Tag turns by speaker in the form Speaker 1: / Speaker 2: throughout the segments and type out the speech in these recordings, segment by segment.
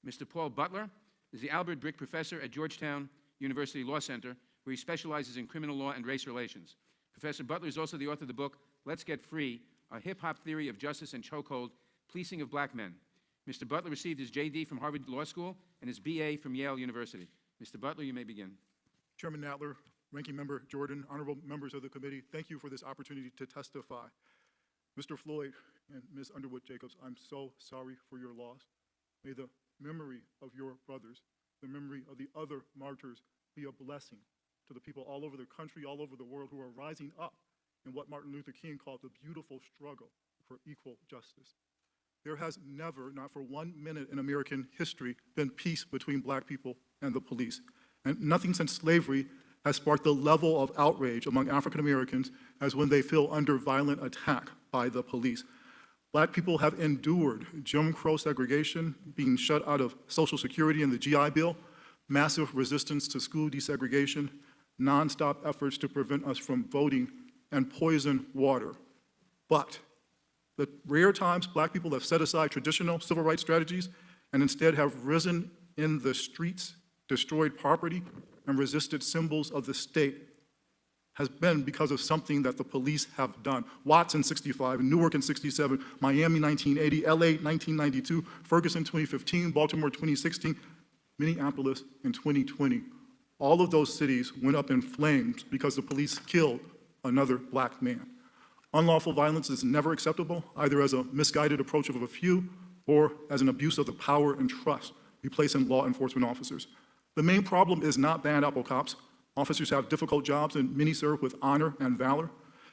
Speaker 1: Mr. Paul Butler is the Albert Brick Professor at Georgetown University Law Center, where he specializes in criminal law and race relations. Professor Butler is also the author of the book, Let's Get Free, A Hip-Hop Theory of Justice and Chokehold, Policing of Black Men. Mr. Butler received his JD from Harvard Law School and his BA from Yale University. Mr. Butler, you may begin.
Speaker 2: Chairman Nadler, Ranking Member Jordan, honorable members of the committee, thank you for this opportunity to testify. Mr. Floyd and Ms. Underwood Jacobs, I'm so sorry for your loss. May the memory of your brothers, the memory of the other martyrs, be a blessing to the people all over the country, all over the world who are rising up in what Martin Luther King called the beautiful struggle for equal justice. There has never, not for 1 minute in American history, been peace between black people and the police. And nothing since slavery has sparked the level of outrage among African Americans as when they feel under violent attack by the police. Black people have endured Jim Crow segregation, being shut out of Social Security and the GI Bill, massive resistance to school desegregation, nonstop efforts to prevent us from voting, and poison water. But the rare times black people have set aside traditional civil rights strategies and instead have risen in the streets, destroyed property, and resisted symbols of the state has been because of something that the police have done. Watts in '65, Newark in '67, Miami 1980, LA 1992, Ferguson 2015, Baltimore 2016, Minneapolis in 2020. All of those cities went up in flames because the police killed another black man. Unlawful violence is never acceptable, either as a misguided approach of a few or as an abuse of the power and trust we place in law enforcement officers. The main problem is not bad apple cops. Officers have difficult jobs and many serve with honor and valor.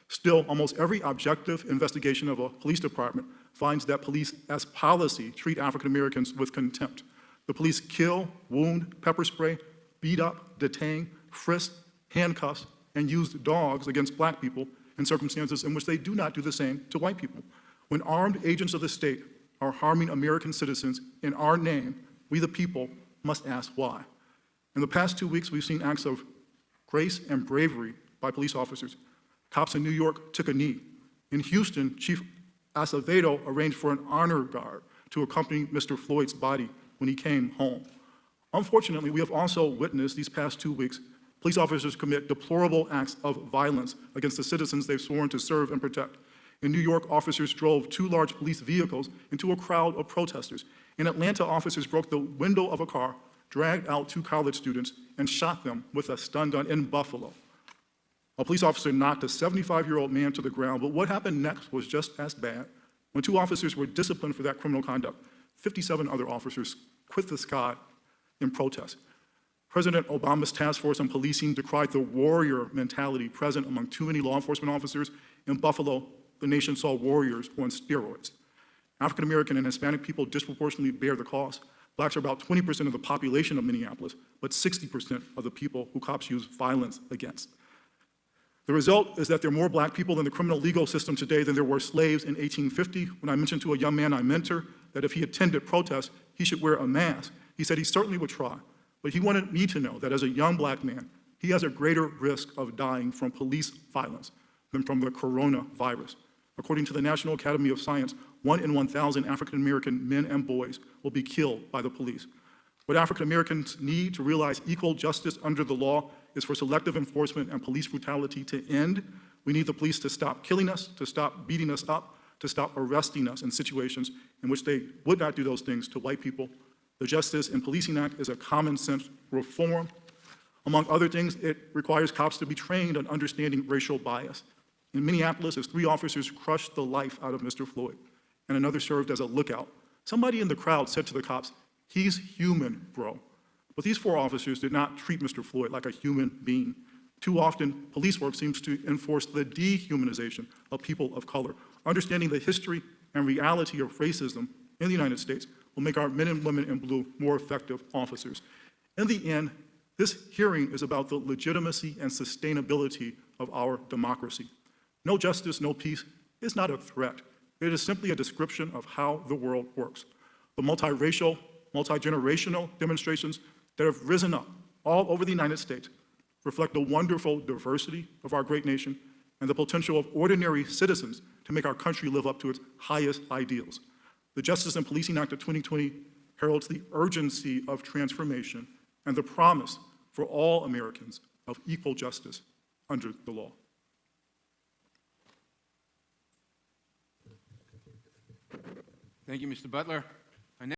Speaker 2: Still, almost every objective investigation of a police department finds that police, as policy, treat African Americans with contempt. The police kill, wound, pepper spray, beat up, detain, frisk, handcuff, and use dogs against black people in circumstances in which they do not do the same to white people. When armed agents of the state are harming American citizens in our name, we the people must ask why. In the past 2 weeks, we've seen acts of grace and bravery by police officers. Cops in New York took a knee. In Houston, Chief Acevedo arranged for an honor guard to accompany Mr. Floyd's body when he came home. Unfortunately, we have also witnessed these past 2 weeks police officers commit deplorable acts of violence against the citizens they've sworn to serve and protect. In New York, officers drove 2 large police vehicles into a crowd of protesters. In Atlanta, officers broke the window of a car, dragged out 2 college students, and shot them with a stun gun in Buffalo. A police officer knocked a 75-year-old man to the ground, but what happened next was just as bad. When 2 officers were disciplined for that criminal conduct, 57 other officers quit the squad in protest. President Obama's task force on policing decried the warrior mentality present among too many law enforcement officers. In Buffalo, the nation saw warriors on steroids. African American and Hispanic people disproportionately bear the cost. Blacks are about 20% of the population of Minneapolis, but 60% of the people who cops use violence against. The result is that there are more black people in the criminal legal system today than there were slaves in 1850. When I mentioned to a young man I mentor that if he attended protests, he should wear a mask, he said he certainly would try. But he wanted me to know that as a young black man, he has a greater risk of dying from police violence than from the coronavirus. According to the National Academy of Science, 1 in 1,000 African American men and boys will be killed by the police. What African Americans need to realize equal justice under the law is for selective enforcement and police brutality to end. We need the police to stop killing us, to stop beating us up, to stop arresting us in situations in which they would not do those things to white people. The Justice in Policing Act is a common sense reform. Among other things, it requires cops to be trained on understanding racial bias. In Minneapolis, as 3 officers crushed the life out of Mr. Floyd, and another served as a lookout, somebody in the crowd said to the cops, "He's human, bro." But these 4 officers did not treat Mr. Floyd like a human being. Too often, police work seems to enforce the dehumanization of people of color. Understanding the history and reality of racism in the United States will make our men and women in blue more effective officers. In the end, this hearing is about the legitimacy and sustainability of our democracy. No justice, no peace is not a threat. It is simply a description of how the world works. The multiracial, multi-generational demonstrations that have risen up all over the United States reflect the wonderful diversity of our great nation and the potential of ordinary citizens to make our country live up to its highest ideals. The Justice and Policing Act of 2020 heralds the urgency of transformation and the promise for all Americans of equal justice under the law.
Speaker 1: Thank you, Mr. Butler.